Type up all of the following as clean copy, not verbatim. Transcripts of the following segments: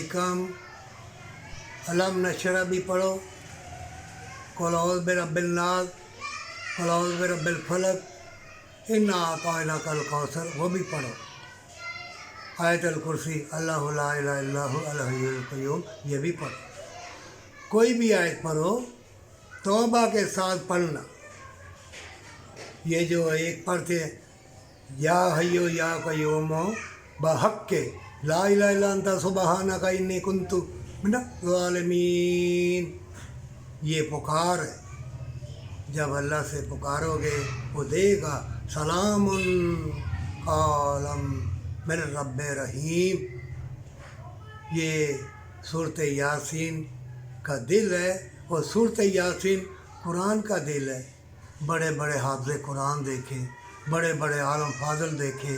अलैकुम। अलम नशरा भी पढ़ो, कुल औज़ बिरब्बिन नास, कुल औज़ बिरब्बिल फलक, इन्ना अताइना कल कौसर, वो भी पढ़ो। आयतल कुर्सी, अल्लाहु ला इलाहा इल्ला हु अल हय्युल क़य्यूम, ये भी पढ़ो। कोई भी आयत पढ़ो तौबा के साथ पढ़ना। ये जो एक पढ़ते हैं या हय्यो या क़य्यूमो बहक़्क़े ला इलाहा इल्ला अंता सुब्हानका इन्नी कुन्तु मिनज़ ज़ालिमीन, ये पुकार है। जब अल्लाह से पुकारोगे वो देगा सलामुन क़ौलन मिन रब्बिर रहीम। ये सूरत यासीन का दिल है और सूरत यासीन कुरान का दिल है। बड़े बड़े हाफ़िज़ कुरान देखे, बड़े बड़े आलम फाज़ल देखे,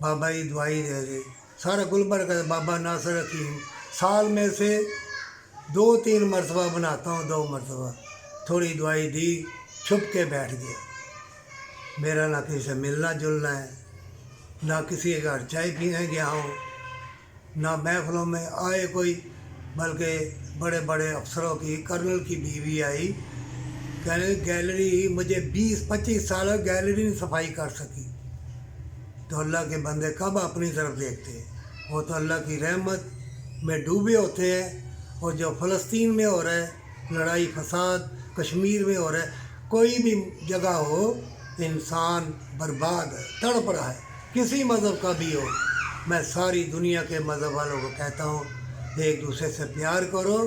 बाबा जी दुआई दे रहे, सारा गुलबर्ग का बाबा नासिर हकीम साल में से 2-3 मरतबा बनाता हूँ, 2 मरतबा थोड़ी दुआई दी, छुप के बैठ गया। मेरा ना किसी से मिलना जुलना है, ना किसी के घर चाय पीने गया हूँ, ना महफिलों में आए कोई, बल्कि बड़े बड़े अफसरों की, कर्नल की बीवी आई, कहने गैलरी मुझे 20-25 साल गैलरी नहीं सफाई कर सकी। तो अल्लाह के बंदे कब अपनी तरफ देखते हैं? वो तो अल्लाह की रहमत में डूबे होते हैं। और जो फ़लस्तीन में हो रहा है लड़ाई फसाद, कश्मीर में हो रहा है, कोई भी जगह हो, इंसान बर्बाद है, तड़प रहा है, किसी मज़हब का भी हो। मैं सारी दुनिया के मज़हब वालों को कहता हूँ, एक दूसरे से प्यार करो।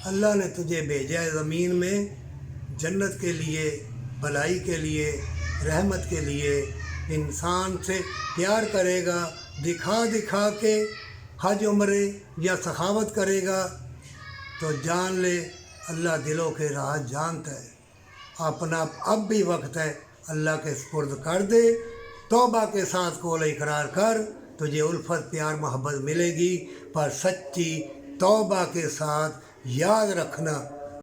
अल्लाह ने तुझे भेजा है ज़मीन में जन्नत के लिए, भलाई के लिए, रहमत के लिए। इंसान से प्यार करेगा, दिखा दिखा के हज उम्रे या सखावत करेगा तो जान ले अल्लाह दिलों के राज जानता है। अपना अब भी वक्त है, अल्लाह के सुपुर्द कर दे, तौबा के साथ कौल इकरार कर, तुझे उल्फत प्यार मोहब्बत मिलेगी। पर सच्ची तौबा के साथ याद रखना